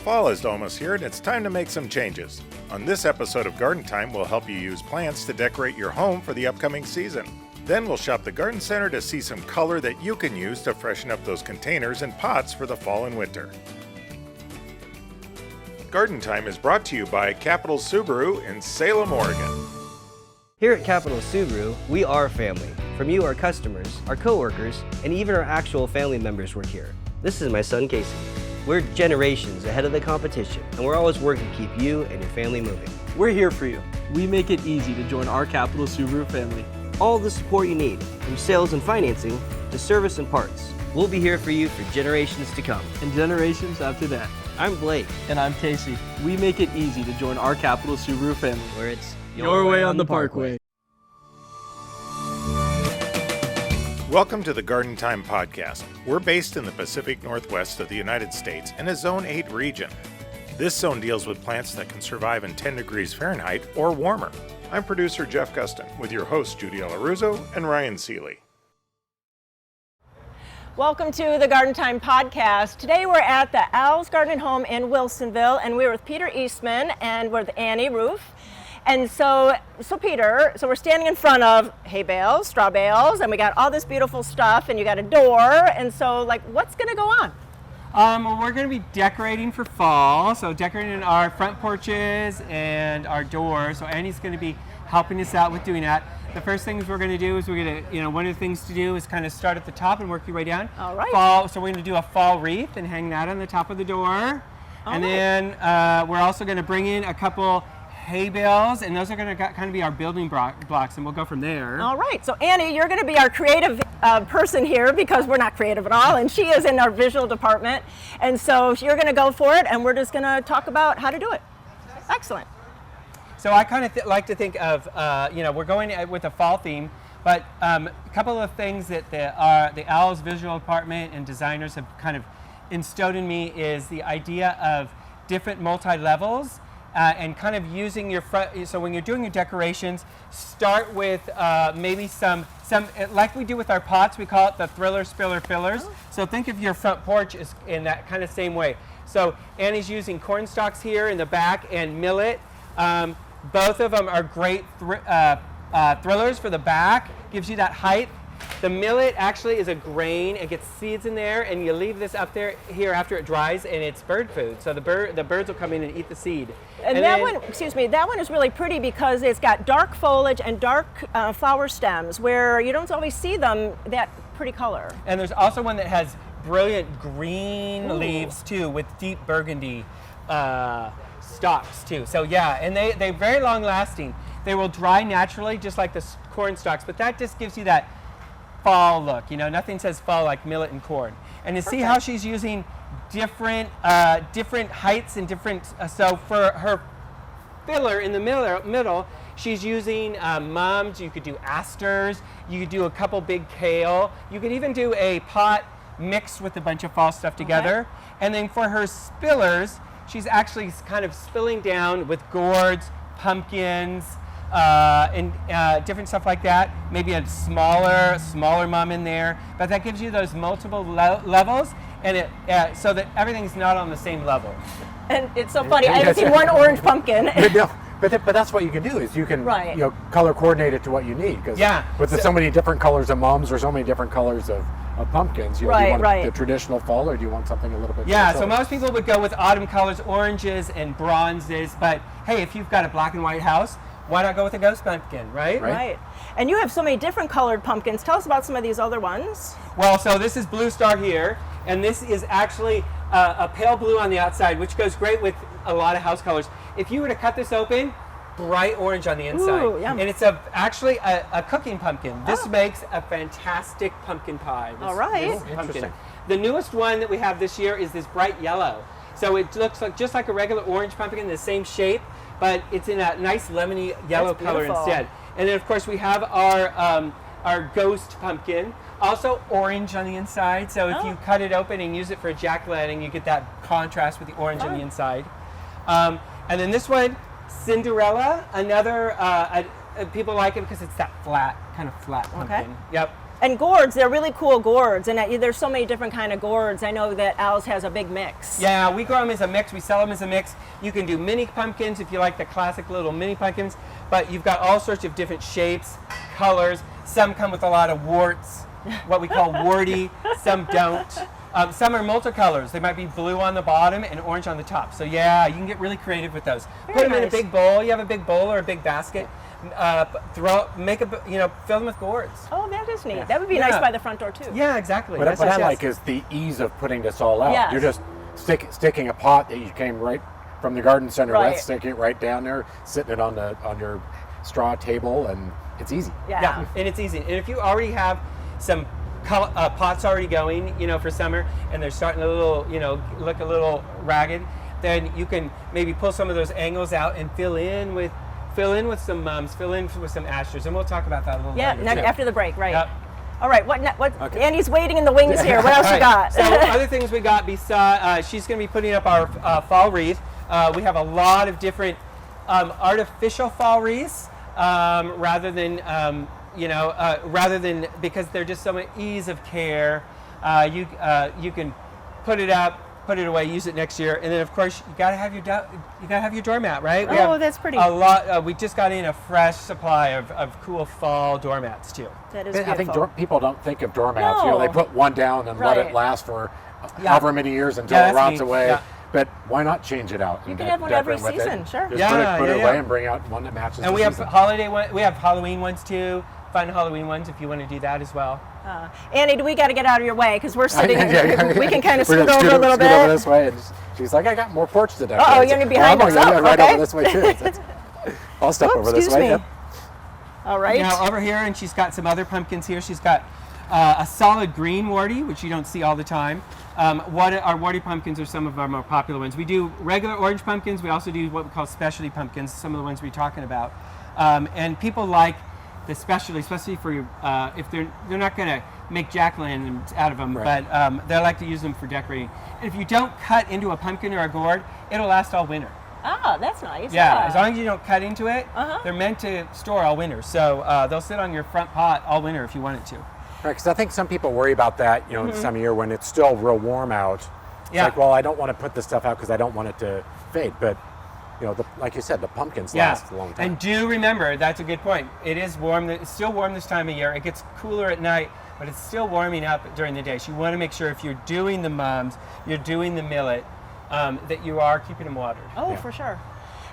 Fall is almost here and it's time to make some changes. On this episode of Garden Time, we'll help you use plants to decorate your home for the upcoming season. Then we'll shop the garden center to see some color that you can use to freshen up those containers and pots for the fall and winter. Garden Time is brought to you by Capital Subaru in Salem, Oregon. Here at Capital Subaru, we are family. From you, our customers, our coworkers, and even our actual family members work here. This is my son, Casey. We're generations ahead of the competition, and we're always working to keep you and your family moving. We're here for you. We make it easy to join our Capital Subaru family. All the support you need, from sales and financing to service and parts. We'll be here for you for generations to come. And generations after that. I'm Blake. And I'm Casey. We make it easy to join our Capital Subaru family. Where it's your way on the Parkway. Welcome to the Garden Time Podcast. We're based in the Pacific Northwest of the United States in a Zone 8 region. This zone deals with plants that can survive in 10 degrees Fahrenheit or warmer. I'm producer Jeff Gustin with your hosts Judy Alaruzzo and Ryan Seeley. Welcome to the Garden Time Podcast. Today we're at the Al's Garden Home in Wilsonville, and we're with Peter Eastman and we're with Annie Roof. And so Peter, we're standing in front of hay bales, straw bales, and we got all this beautiful stuff, and you got a door, and so what's gonna go on? Well, we're going to be decorating for fall, so decorating our front porches and our doors. So Annie's going to be helping us out with doing that. The first things we're going to do is one of the things to do is kind of start at the top and work your way down. All right. Fall, so we're going to do a fall wreath and hang that on the top of the door. Then we're also going to bring in a couple hay bales, and those are going to kind of be our building blocks, and we'll go from there. All right, so Annie, you're going to be our creative person here because we're not creative at all, and she is in our visual department, and so you're going to go for it, and we're just going to talk about how to do it. Excellent. So I kind of like to think of, we're going with a fall theme, but a couple of things that the Al's visual department and designers have kind of instilled in me is the idea of different multi-levels. And kind of using your front, so when you're doing your decorations, start with maybe some, like we do with our pots, we call it the thriller, spiller, fillers. Oh. So think of your front porch as in that kind of same way. So Annie's using corn stalks here in the back and millet. Both of them are great thrillers for the back, gives you that height. The millet actually is a grain. It gets seeds in there, and you leave this up here after it dries, and it's bird food. So the birds will come in and eat the seed. And that one is really pretty because it's got dark foliage and dark flower stems where you don't always see them that pretty color. And there's also one that has brilliant green leaves too, with deep burgundy stalks too. So yeah, and they're very long lasting. They will dry naturally, just like the corn stalks, but that just gives you that fall look. Nothing says fall like millet and corn. And to see how she's using different heights and different, so for her filler in the middle, she's using mums. You could do asters, you could do a couple big kale, you could even do a pot mixed with a bunch of fall stuff together. Okay. And then for her spillers, she's actually kind of spilling down with gourds, pumpkins, and different stuff like that. Maybe a smaller mum in there, but that gives you those multiple levels, and it so that everything's not on the same level. And it's so funny. I haven't seen one orange pumpkin. But that's what you can do is you can color coordinate it to what you need. Because with so many different colors of mums or so many different colors of pumpkins, do you want the traditional fall, or do you want something a little bit? So most people would go with autumn colors, oranges and bronzes. But hey, if you've got a black and white house, why not go with a ghost pumpkin, right? Right. And you have so many different colored pumpkins. Tell us about some of these other ones. Well, so this is Blue Star here, and this is actually a pale blue on the outside, which goes great with a lot of house colors. If you were to cut this open, bright orange on the inside. Ooh, yum. And it's actually a cooking pumpkin. This makes a fantastic pumpkin pie. All right. Interesting. The newest one that we have this year is this bright yellow. So it looks just like a regular orange pumpkin, the same shape, but it's in a nice lemony yellow color instead. And then of course we have our ghost pumpkin, also orange on the inside. So if you cut it open and use it for jack-o'-lantern, you get that contrast with the orange on the inside. And then this one, Cinderella, another people like it because it's that kind of flat pumpkin. Okay. Yep. And gourds, they're really cool gourds, and there's so many different kind of gourds. I know that Al's has a big mix. Yeah, we grow them as a mix. We sell them as a mix. You can do mini pumpkins if you like the classic little mini pumpkins, but you've got all sorts of different shapes, colors. Some come with a lot of warts, what we call warty. Some don't. Some are multicolors. They might be blue on the bottom and orange on the top. So yeah, you can get really creative with those. Put them in a big bowl. You have a big bowl or a big basket. Fill them with gourds. Oh, that is neat. That would be nice by the front door too. Yeah, exactly. What I like is the ease of putting this all out. Yes. You're just sticking a pot that you came right from the garden center with, sticking it right down there, sitting it on your straw table, and it's easy. Yeah, and it's easy. And if you already have some pots already going, for summer, and they're starting a little, look a little ragged, then you can maybe pull some of those angles out and fill in with some mums, fill in with some asters, and we'll talk about that a little later. Yeah, after the break, right. Yep. All right, what okay. Annie's waiting in the wings here. What else you got? So other things we got, besides, she's going to be putting up our fall wreath. We have a lot of different artificial fall wreaths, rather than because they're just so much ease of care. You can put it up, put it away, use it next year, and then of course you gotta have your doormat, right? That's pretty. A lot. We just got in a fresh supply of cool fall doormats too. That is beautiful. I think people don't think of doormats. No. They put one down and let it last for however many years until it rots away. Yeah. But why not change it out? You can have one every season, sure. Just put it away and bring out one that matches. And we have we have Halloween ones too. Fun Halloween ones if you want to do that as well. Annie, we got to get out of your way because we're sitting. We can kind of scoot over a little bit. Over this way, and she's like, "I got more porch to decorate." Oh, you're gonna be behind us. Right over this way too. I'll step over this way. Yep. All right. Now over here, and she's got some other pumpkins here. She's got a solid green warty, which you don't see all the time. Our warty pumpkins are some of our more popular ones. We do regular orange pumpkins. We also do what we call specialty pumpkins. Some of the ones we're talking about, and people like the specialty, especially for if they're not going to make jack-o'-lanterns out of them, right. But they like to use them for decorating. And if you don't cut into a pumpkin or a gourd, it'll last all winter. Oh, that's nice. Yeah, as long as you don't cut into it, they're meant to store all winter. So they'll sit on your front pot all winter if you want it to. Right, because I think some people worry about that, in the time of year when it's still real warm out. It's like, well, I don't want to put this stuff out because I don't want it to fade. But, like you said, the pumpkins last a long time. And do remember, that's a good point. It is warm. It's still warm this time of year. It gets cooler at night, but it's still warming up during the day. So you want to make sure if you're doing the mums, you're doing the millet, that you are keeping them watered. Oh, for sure.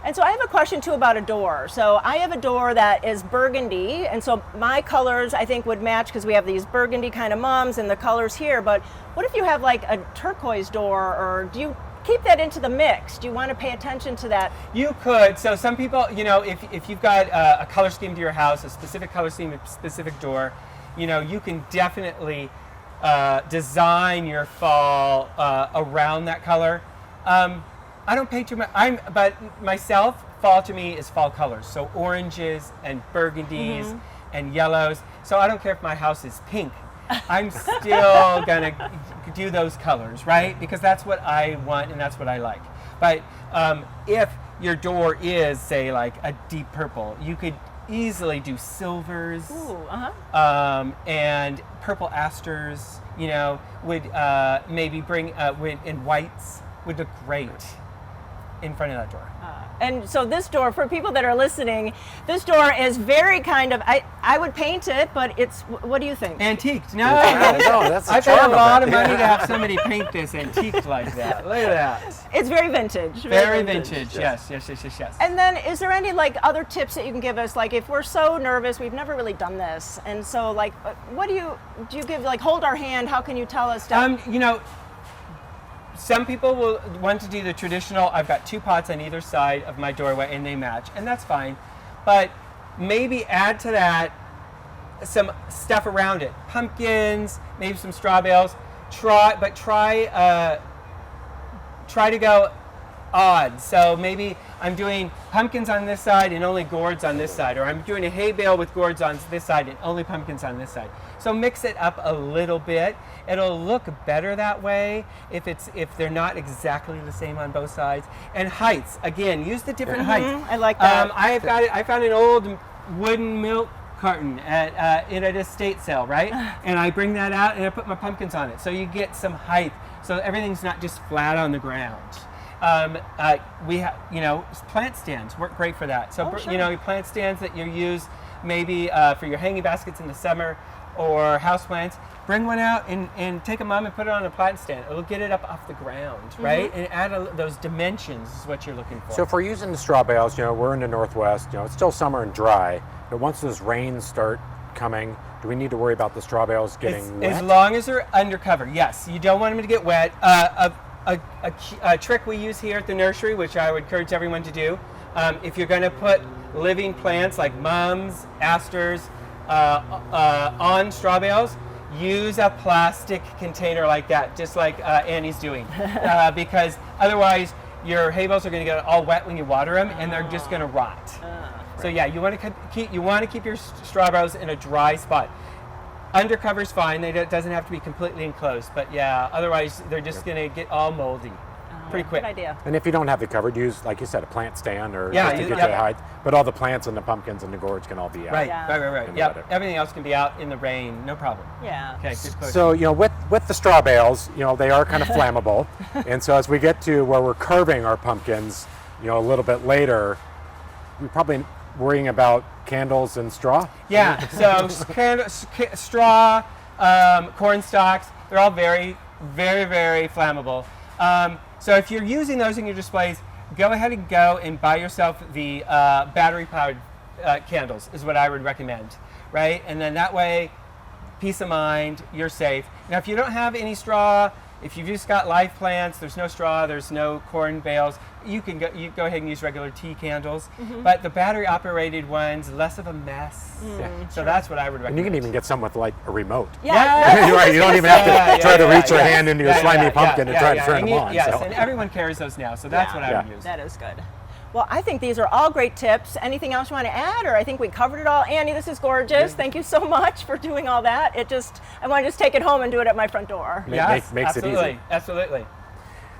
And so I have a question too about a door. So I have a door that is burgundy, and so my colors I think would match because we have these burgundy kind of mums and the colors here. But what if you have like a turquoise door, or do you keep that into the mix? Do you want to pay attention to that? You could. So some people, if you've got a color scheme to your house, a specific color scheme, a specific door, you can definitely design your fall around that color. I don't pay too much. But myself, fall to me is fall colors. So oranges and burgundies and yellows. So I don't care if my house is pink. I'm still gonna do those colors, right? Because that's what I want and that's what I like. But if your door is, say, like a deep purple, you could easily do silvers. And purple asters. Would maybe bring in whites would look great in front of that door. And so this door, for people that are listening, this door is very kind of, I would paint it, but it's, what do you think? Antiqued. No, that's I paid a lot of money to have somebody paint this antique like that. Look at that. It's very vintage. Very vintage, yes. And then is there any other tips that you can give us? Like if we're so nervous, we've never really done this. And so what do you give, hold our hand, how can you tell us? Some people will want to do the traditional, I've got two pots on either side of my doorway and they match, and that's fine. But maybe add to that some stuff around it. Pumpkins, maybe some straw bales. Try to go odd. So maybe I'm doing pumpkins on this side and only gourds on this side, or I'm doing a hay bale with gourds on this side and only pumpkins on this side. So mix it up a little bit. It'll look better that way if they're not exactly the same on both sides. And heights, again, use the different heights. I like that. I found an old wooden milk carton at an estate sale, right? And I bring that out and I put my pumpkins on it. So you get some height. So everything's not just flat on the ground. We have, plant stands work great for that. So, your plant stands that you use maybe for your hanging baskets in the summer or house plants, bring one out and take a mom and put it on a plant stand. It'll get it up off the ground, right? And add those dimensions is what you're looking for. So if we're using the straw bales, we're in the Northwest, it's still summer and dry, but once those rains start coming, do we need to worry about the straw bales getting wet? As long as they're undercover, yes. You don't want them to get wet. A trick we use here at the nursery, which I would encourage everyone to do, if you're going to put living plants like mums, asters on straw bales, use a plastic container like that, just like Annie's doing, because otherwise your hay bales are going to get all wet when you water them, and they're just going to rot. So yeah, you want to keep your straw bales in a dry spot. Undercover's fine. It doesn't have to be completely enclosed, but yeah, otherwise they're just going to get all moldy pretty quick. Good idea. And if you don't have the cover, use, like you said, a plant stand or just to get the height. But all the plants and the pumpkins and the gourds can all be out. Right. Yeah, everything else can be out in the rain, no problem. Yeah. Okay, good question. So, with the straw bales, they are kind of flammable. And so as we get to where we're carving our pumpkins, a little bit later, we're probably worrying about candles and straw? Yeah, so straw, corn stalks, they're all very, very, very flammable. So if you're using those in your displays, go ahead and buy yourself the battery-powered candles is what I would recommend, right? And then that way, peace of mind, you're safe. Now, if you don't have any straw, if you've just got live plants, there's no straw, there's no corn bales, you go ahead and use regular tea candles. But the battery-operated ones, less of a mess. So that's what I would recommend. And you can even get some with like a remote. Yeah. You're right. You don't even have to try to reach your hand into your slimy pumpkin and try to turn them on. Yes, and everyone carries those now, so that's what I would use. That is good. Well, I think these are all great tips. Anything else you want to add, or I think we covered it all? Annie, this is gorgeous. Thank you so much for doing all that. I want to just take it home and do it at my front door. Yes, makes it easy. Absolutely.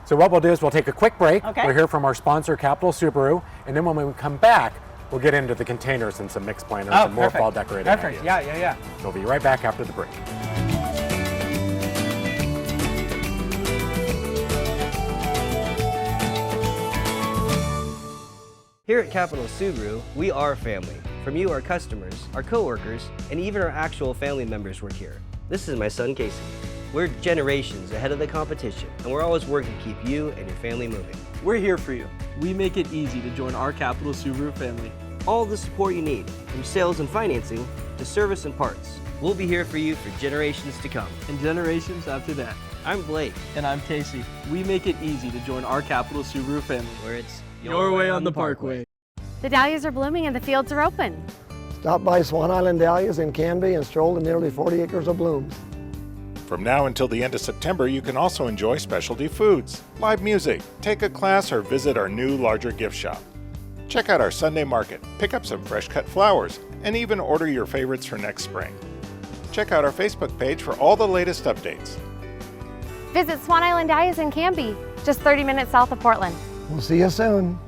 So what we'll do is we'll take a quick break. Okay. We'll hear from our sponsor, Capital Subaru, and then when we come back, we'll get into the containers and some mixed planters and more fall decorating ideas. Yeah. We'll be right back after the break. Here at Capital Subaru, we are family. From you, our customers, our coworkers, and even our actual family members work here. This is my son, Casey. We're generations ahead of the competition, and we're always working to keep you and your family moving. We're here for you. We make it easy to join our Capital Subaru family. All the support you need, from sales and financing to service and parts. We'll be here for you for generations to come. And generations after that. I'm Blake. And I'm Casey. We make it easy to join our Capital Subaru family. Where it's your way on the Parkway. The dahlias are blooming and the fields are open. Stop by Swan Island Dahlias in Canby and stroll the nearly 40 acres of blooms. From now until the end of September, you can also enjoy specialty foods, live music, take a class, or visit our new, larger gift shop. Check out our Sunday market, pick up some fresh cut flowers, and even order your favorites for next spring. Check out our Facebook page for all the latest updates. Visit Swan Island Dahlias in Canby, just 30 minutes south of Portland. We'll see you soon.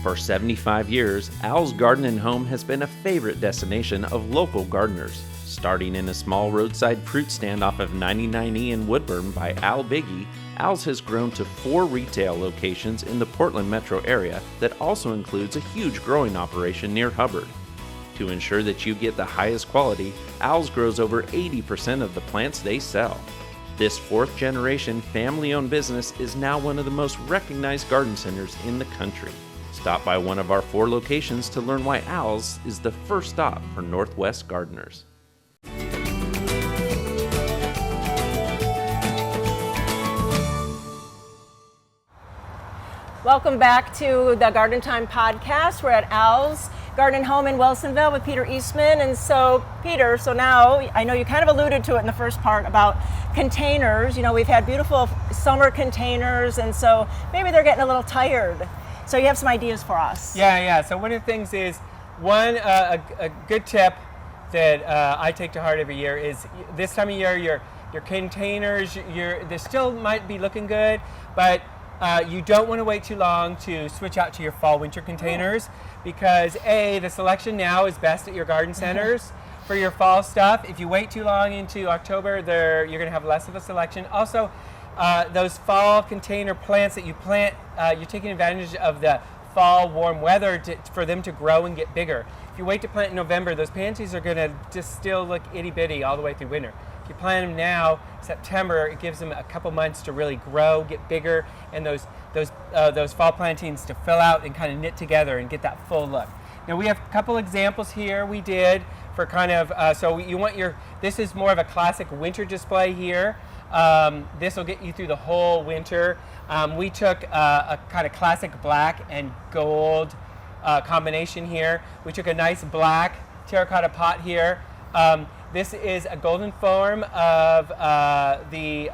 For 75 years, Al's Garden and Home has been a favorite destination of local gardeners. Starting in a small roadside fruit stand off of 99E in Woodburn by Al Biggie, Al's has grown to 4 retail locations in the Portland metro area that also includes a huge growing operation near Hubbard. To ensure that you get the highest quality, Al's grows over 80% of the plants they sell. This 4th generation family-owned business is now one of the most recognized garden centers in the country. Stop by one of our 4 locations to learn why Al's is the first stop for Northwest gardeners. Welcome back to the Garden Time podcast. We're at Al's Garden Home in Wilsonville with Peter Eastman. And so, Peter, now I know you kind of alluded to it in the first part about containers. We've had beautiful summer containers, and so maybe they're getting a little tired. So you have some ideas for us. Yeah. So one of the things is, a good tip that I take to heart every year is this time of year, your containers, they still might be looking good, but you don't want to wait too long to switch out to your fall-winter containers because the selection now is best at your garden centers for your fall stuff. If you wait too long into October, you're going to have less of a selection. Also, those fall container plants that you plant, you're taking advantage of the fall warm weather for them to grow and get bigger. If you wait to plant in November, those pansies are going to just still look itty-bitty all the way through winter. If you plant them now, September, it gives them a couple months to really grow, get bigger, and those fall plantings to fill out and kind of knit together and get that full look. Now we have a couple examples here we did for kind of, so you want this is more of a classic winter display here. This will get you through the whole winter. We took a kind of classic black and gold combination here. We took a nice black terracotta pot here. This is a golden form of the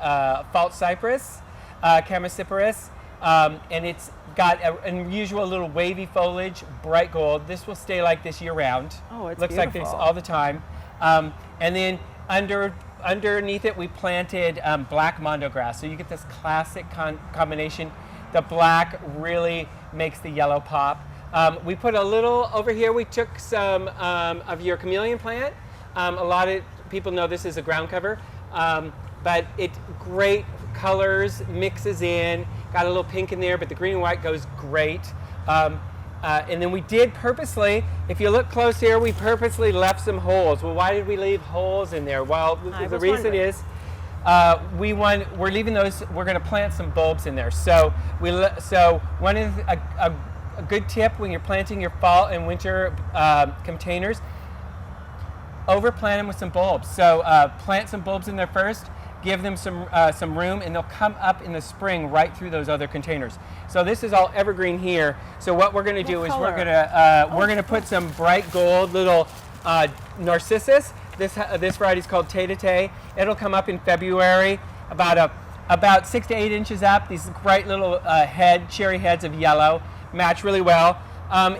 false cypress, Chamaecyparis, and it's got an unusual little wavy foliage, bright gold. This will stay like this year round. Oh, it's looks beautiful. like this all the time. And then underneath it, we planted black mondo grass. So you get this classic combination. The black really makes the yellow pop. We put a little over here. We took some of your chameleon plant. A lot of people know this is a ground cover, but it great colors, mixes in, got a little pink in there, but the green and white goes great. And then we did purposely, if you look close here, we purposely left some holes. Well, why did we leave holes in there? Well, the reason is we're leaving those, we're going to plant some bulbs in there. So one is a good tip when you're planting your fall and winter containers, overplant them with some bulbs. So plant some bulbs in there first, give them some room, and they'll come up in the spring right through those other containers. So this is all evergreen here. So what we're going to do is we're going to put some bright gold little narcissus. This variety is called Tay-to-Tay. It'll come up in February, about 6 to 8 inches up. These bright little cherry heads of yellow match really well.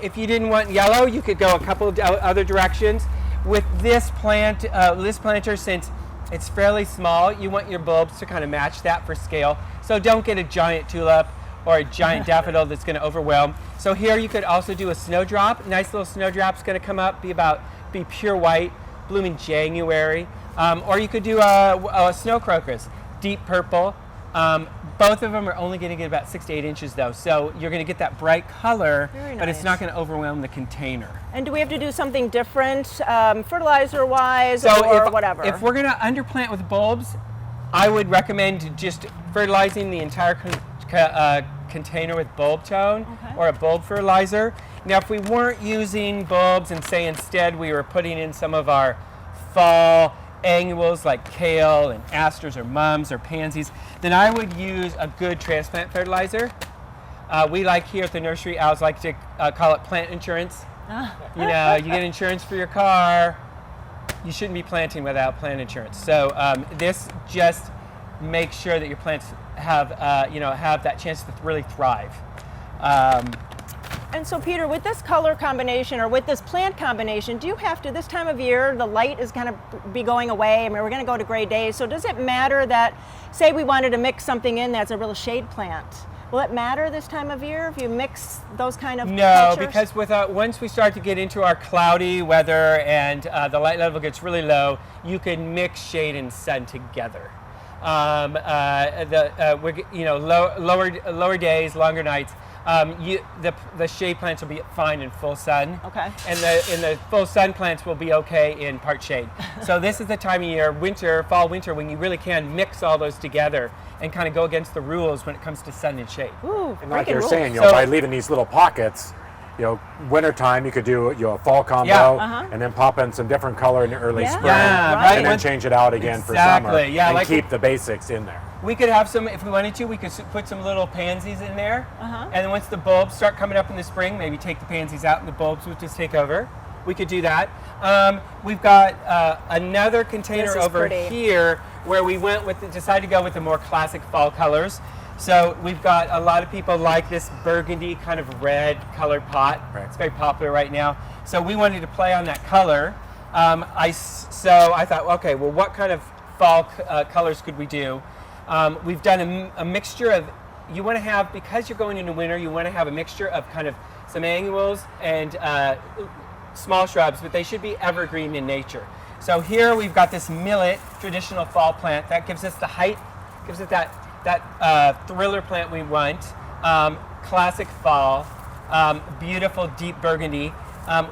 If you didn't want yellow, you could go a couple of other directions. With this planter, since it's fairly small, you want your bulbs to kind of match that for scale. So don't get a giant tulip or a giant daffodil that's going to overwhelm. So here you could also do a snowdrop. Nice little snowdrop's going to come up, be pure white, bloom in January. Or you could do a snow crocus, deep purple. Both of them are only going to get about 6 to 8 inches though, so you're going to get that bright color, but it's not going to overwhelm the container. And do we have to do something different, fertilizer-wise or whatever? If we're going to underplant with bulbs, I would recommend just fertilizing the entire container with bulb tone or a bulb fertilizer. Now, if we weren't using bulbs and say instead we were putting in some of our fall annuals like kale and asters or mums or pansies, then I would use a good transplant fertilizer. We like here at the nursery, owls like to call it plant insurance. You know, you get insurance for your car. You shouldn't be planting without plant insurance. So this just makes sure that your plants have that chance to really thrive. And so Peter, with this color combination or with this plant combination, do you have to, this time of year, the light is going to be going away. I mean, we're going to go to gray days. So does it matter that, say we wanted to mix something in that's a real shade plant? Will it matter this time of year if you mix those kind of No, cultures? because once we start to get into our cloudy weather and the light level gets really low, you can mix shade and sun together. Lower days, longer nights. The shade plants will be fine in full sun. Okay. And the full sun plants will be okay in part shade. So this is the time of year, fall, winter, when you really can mix all those together and kind of go against the rules when it comes to sun and shade. Ooh, And like breaking you're rules. saying, So- by leaving these little pockets, wintertime you could do a fall combo and then pop in some different color in the early spring Yeah, right. and then change it out again for summer and keep the basics in there. We could have some, if we wanted to, we could put some little pansies in there. And then once the bulbs start coming up in the spring, maybe take the pansies out and the bulbs would just take over. We could do that. We've got another container over here where we decided to go with the more classic fall colors. So we've got a lot of people like this burgundy kind of red colored pot. Right. It's very popular right now. So we wanted to play on that color. So I thought, okay, well, what kind of fall colors could we do? We've done a mixture of you want to have, because you're going into winter, you want to have a mixture of kind of some annuals and small shrubs, but they should be evergreen in nature. So here we've got this millet, traditional fall plant, that gives us the height, gives it that thriller plant we want. Classic fall, beautiful deep burgundy.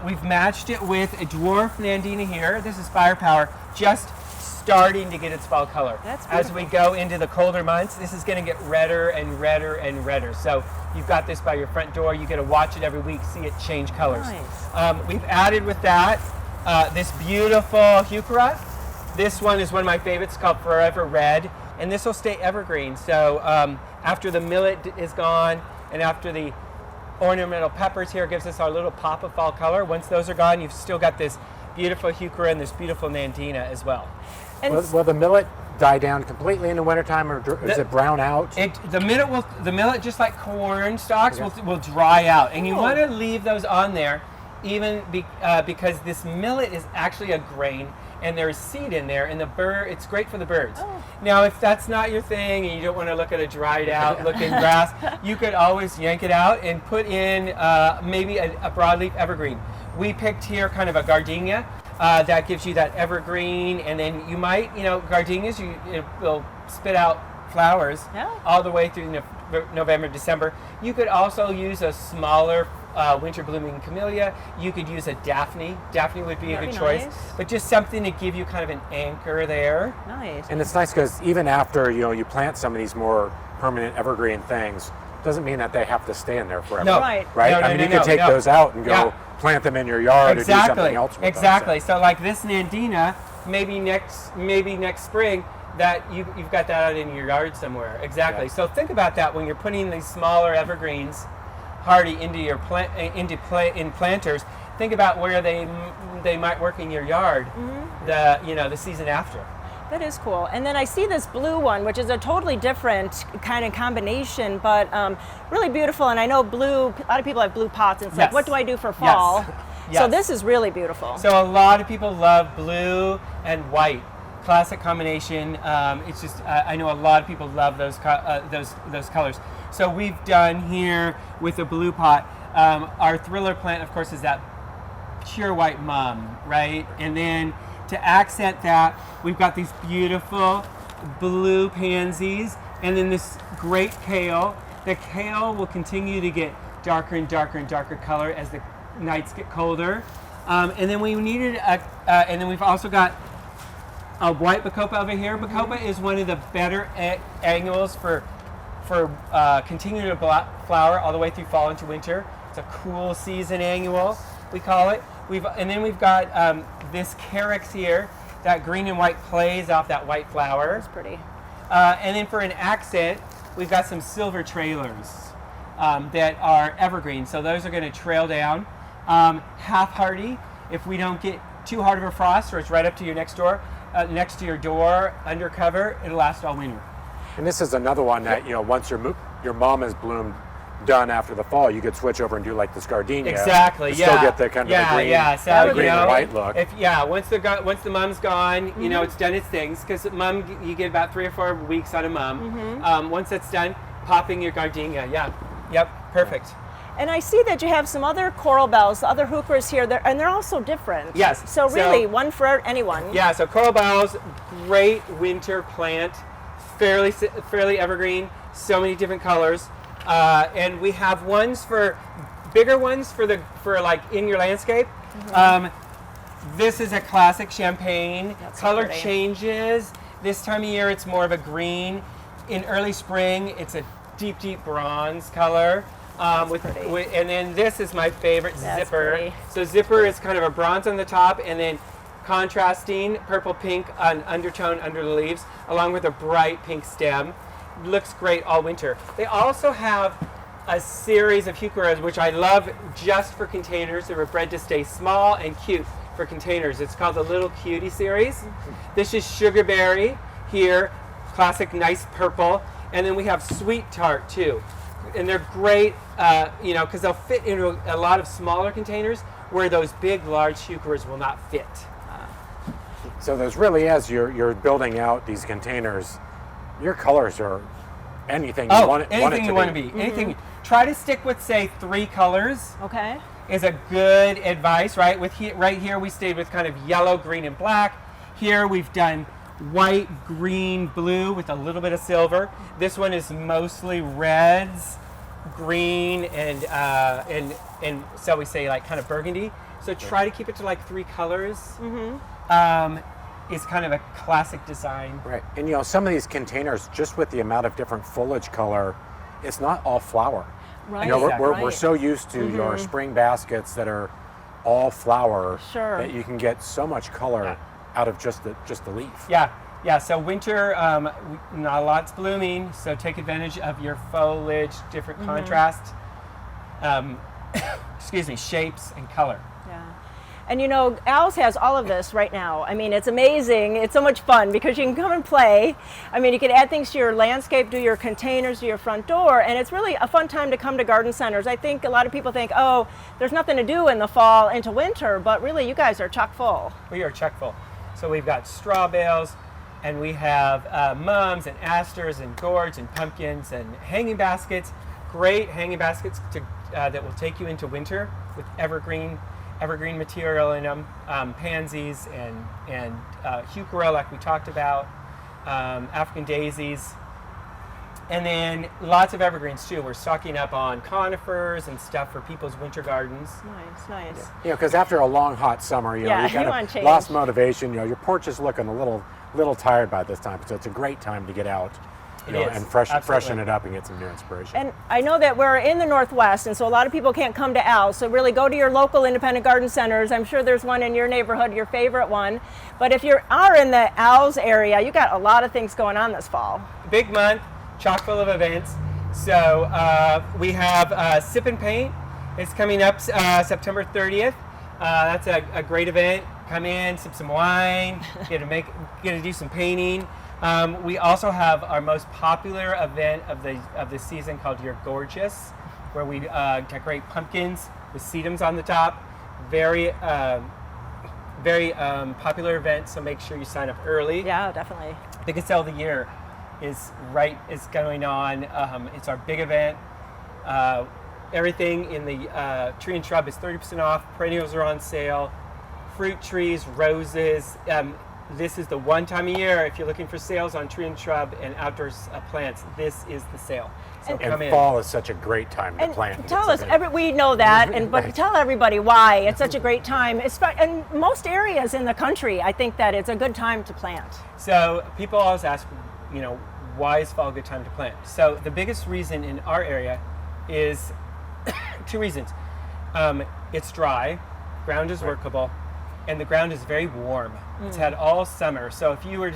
We've matched it with a dwarf nandina here. This is Firepower, just starting to get its fall color. That's As we go into the colder months, this is going to get redder and redder and redder. So you've got this by your front door. You get to watch it every week, see it change colors. Nice. We've added with that this beautiful heuchera. This one is one of my favorites, called Forever Red, and this will stay evergreen. So after the millet is gone and after the ornamental peppers here gives us our little pop of fall color, once those are gone, you've still got this beautiful heuchera and this beautiful nandina as well. And Will the millet die down completely in the wintertime, or does it brown out? The millet, just like corn stalks, will dry out, and you want to leave those on there, even because this millet is actually a grain, and there's seed in there, and it's great for the birds. Now, if that's not your thing, and you don't want to look at a dried out looking grass, you could always yank it out and put in maybe a broadleaf evergreen. We picked here kind of a gardenia. That gives you that evergreen, and then you might, gardenias, it will spit out flowers all the way through November, December. You could also use a smaller winter blooming camellia. You could use a Daphne. Daphne would be a good choice, but just something to give you kind of an anchor there. Nice. And it's nice because even after you plant some of these more permanent evergreen things, doesn't mean that they have to stay in there forever. No. Right? No, You can take those out and go plant them in your yard or do something else with them. Exactly. So like this nandina, maybe next spring, that you've got that out in your yard somewhere. Exactly. Yeah. So think about that when you're putting these smaller evergreens, hardy, into your in planters. Think about where they might work in your yard. The season after. That is cool. And then I see this blue one, which is a totally different kind of combination, but really beautiful. And I know blue, a lot of people have blue pots, and it's like, what do I do for fall? Yes. So this is really beautiful. So a lot of people love blue and white. Classic combination. It's just, I know a lot of people love those colors. So we've done here with the blue pot, our thriller plant, of course, is that pure white mum, right? And then to accent that, we've got these beautiful blue pansies, and then this great kale. The kale will continue to get darker and darker and darker color as the nights get colder. And then we needed and then we've also got a white bacopa over here. Bacopa is one of the better annuals for continuing to flower all the way through fall into winter. It's a cool season annual, we call it. And then we've got this carex here. That green and white plays off that white flower. That's pretty. And then for an accent, we've got some silver trailers that are evergreen. So those are going to trail down. Half hardy, if we don't get too hard of a frost, or it's right up to your next to your door, under cover, it'll last all winter. And this is another one that, once your mom has bloomed, done after the fall, you could switch over and do like this gardenia. Exactly. Still get the kind of the green, So, green and white look. Once the mom's gone, it's done its things, because mum, you get about 3 or 4 weeks out of mum. Once it's done, popping your gardenia. Perfect. And I see that you have some other coral bells, other heucheras here, and they're also different. Yes. So really, one for anyone. Yeah. So coral bells, great winter plant, fairly evergreen. So many different colors. And we have bigger ones for like in your landscape. This is a classic champagne. That's Color pretty. changes. This time of year, it's more of a green. In early spring, it's a deep bronze color. And then this is my favorite, That's zipper. pretty. So zipper is kind of a bronze on the top, and then contrasting purple-pink on undertone under the leaves, along with a bright pink stem. Looks great all winter. They also have a series of heucheras, which I love just for containers. They were bred to stay small and cute for containers. It's called the Little Cutie series. This is sugarberry here, classic nice purple. And then we have sweet tart too. And they're great, because they'll fit into a lot of smaller containers where those big, large heucheras will not fit. So there's really, as you're building out these containers, your colors are anything you want it anything to you want to be. Anything. Try to stick with, say, 3 colors. Okay. Is a good advice, right? Right here we stayed with kind of yellow, green, and black. Here we've done white, green, blue with a little bit of silver. This one is mostly reds, green, and so we say like kind of burgundy. So try to keep it to like 3 colors. Is kind of a classic design. Right, and you know, some of these containers, just with the amount of different foliage color, it's not all flower. Right. You know, we're Right. so used to your spring baskets that are all flower Sure. that you can get so much color out of just the leaf. Yeah. So winter, not a lot's blooming, so take advantage of your foliage, different contrast, shapes and color. Yeah. And you know, Al's has all of this right now. I mean, it's amazing. It's so much fun because you can come and play. I mean, you can add things to your landscape, do your containers, do your front door, and it's really a fun time to come to garden centers. I think a lot of people think, oh, there's nothing to do in the fall into winter, but really you guys are chock full. We are chock full. So we've got straw bales, and we have mums and asters and gourds and pumpkins and hanging baskets. Great hanging baskets that will take you into winter with evergreen material in them, pansies and heuchera like we talked about, African daisies, and then lots of evergreens too. We're stocking up on conifers and stuff for people's winter gardens. Nice. You know, because after a long hot summer, you Yeah, know, you you want kind of change. lost motivation. You know, your porch is looking a little tired by this time, so it's a great time to get out. It You know, is, and freshen absolutely. it up and get some new inspiration. And I know that we're in the Northwest, and so a lot of people can't come to Al, so really go to your local independent garden centers. I'm sure there's one in your neighborhood, your favorite one. But if you are in the Al's area, you got a lot of things going on this fall. Big month, chock full of events. So we have Sip and Paint. It's coming up September 30th. That's a great event. Come in, sip some wine, get to do some painting. We also have our most popular event of the season called You're Gorgeous, where we decorate pumpkins with sedums on the top. Very popular event, so make sure you sign up early. Yeah, definitely. Biggest sale of the year is going on. It's our big event. Everything in the tree and shrub is 30% off. Perennials are on sale. Fruit trees, roses. This is the one time a year if you're looking for sales on tree and shrub and outdoor plants. This is the sale. So come in. Fall is such a great time to And plant. tell us, we know that, but tell everybody why it's such a great time. In most areas in the country, I think that it's a good time to plant. So people always ask, you know, why is fall a good time to plant? So the biggest reason in our area is 2 reasons. It's dry, ground is workable, and the ground is very warm. It's had all summer. So if you were,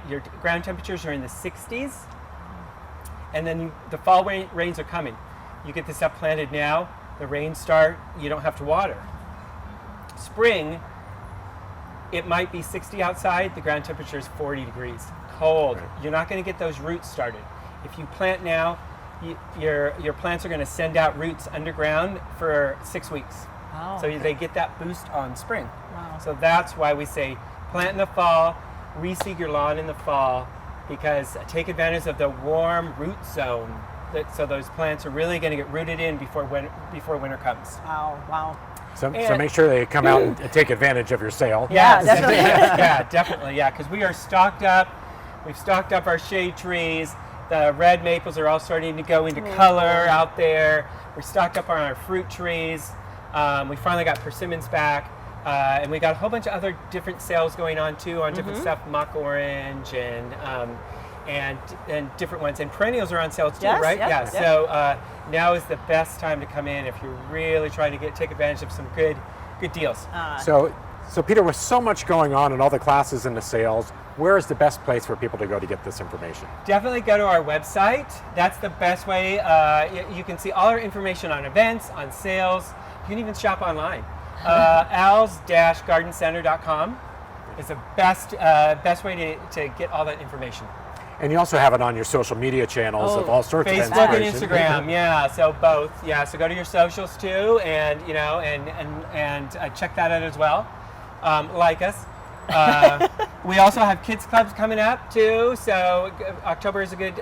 your ground temperatures are in the 60s, and then the fall rains are coming. You get this stuff planted now, the rains start, you don't have to water. Spring, it might be 60 outside, the ground temperature is 40 degrees, cold. Right. You're not going to get those roots started. If you plant now, your plants are going to send out roots underground for 6 weeks. Wow. So they get that boost on spring. Wow. So that's why we say plant in the fall, reseed your lawn in the fall, because take advantage of the warm root zone. So those plants are really going to get rooted in before winter comes. Wow. So make sure they come out and take advantage of your sale. Yeah, definitely. Definitely, because we are stocked up. We've stocked up our shade trees. The red maples are all starting to go into color out there. We're stocked up on our fruit trees. We finally got persimmons back. And we got a whole bunch of other different sales going on too on different stuff, mock orange and different ones. And perennials are on sale too, Yes, right? yep, Yeah. yep. So now is the best time to come in if you're really trying to take advantage of some good deals. So Peter, with so much going on and all the classes and the sales, where is the best place for people to go to get this information? Definitely go to our website. That's the best way. You can see all our information on events, on sales. You can even shop online. als-gardencenter.com is the best way to get all that information. And you also have it on your social media channels of all sorts of Facebook and inspiration. Instagram, yeah. So both, yeah. So go to your socials too, and you know, and check that out as well. Like us. We also have kids clubs coming up too. So October is a good,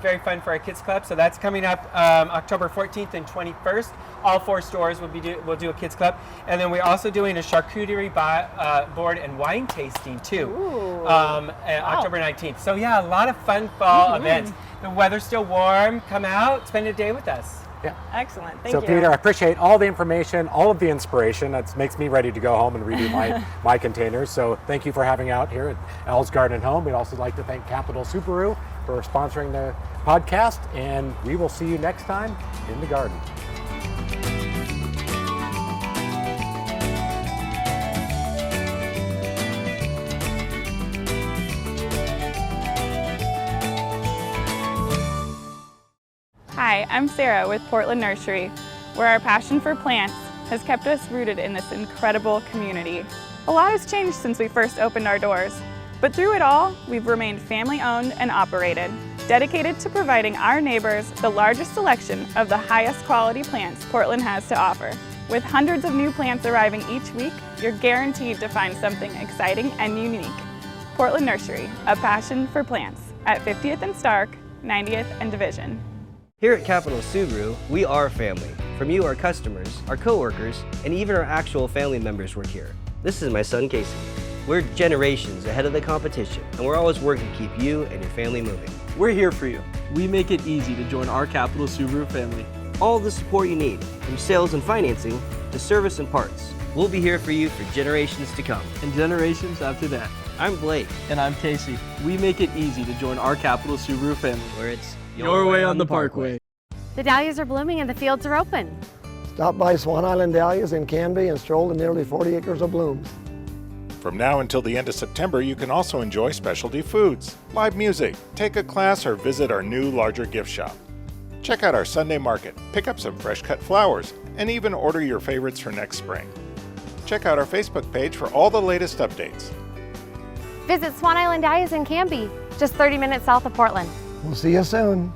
very fun for our kids club. So that's coming up October 14th and 21st. All 4 stores will do a kids club, and then we're also doing a charcuterie board and wine tasting too. October 19th. So yeah, a lot of fun fall events. The weather's still warm. Come out, spend a day with us. Yeah. Excellent. Thank you. So Peter, I appreciate all the information, all of the inspiration. That makes me ready to go home and redo my containers. So thank you for having out here at Al's Garden and Home. We'd also like to thank Capital Subaru for sponsoring the podcast, and we will see you next time in the garden. Hi, I'm Sarah with Portland Nursery, where our passion for plants has kept us rooted in this incredible community. A lot has changed since we first opened our doors, but through it all, we've remained family-owned and operated, dedicated to providing our neighbors the largest selection of the highest quality plants Portland has to offer. With hundreds of new plants arriving each week, you're guaranteed to find something exciting and unique. Portland Nursery, a passion for plants, at 50th and Stark, 90th and Division. Here at Capital Subaru, we are family. From you, our customers, our coworkers, and even our actual family members work here. This is my son, Casey. We're generations ahead of the competition, and we're always working to keep you and your family moving. We're here for you. We make it easy to join our Capital Subaru family. All the support you need, from sales and financing to service and parts. We'll be here for you for generations to come. And generations after that. I'm Blake. And I'm Casey. We make it easy to join our Capital Subaru family. Where it's your way on the Parkway. The dahlias are blooming and the fields are open. Stop by Swan Island Dahlias in Canby and stroll the nearly 40 acres of blooms. From now until the end of September, you can also enjoy specialty foods, live music, take a class, or visit our new, larger gift shop. Check out our Sunday market, pick up some fresh cut flowers, and even order your favorites for next spring. Check out our Facebook page for all the latest updates. Visit Swan Island Dahlias in Canby, just 30 minutes south of Portland. We'll see you soon.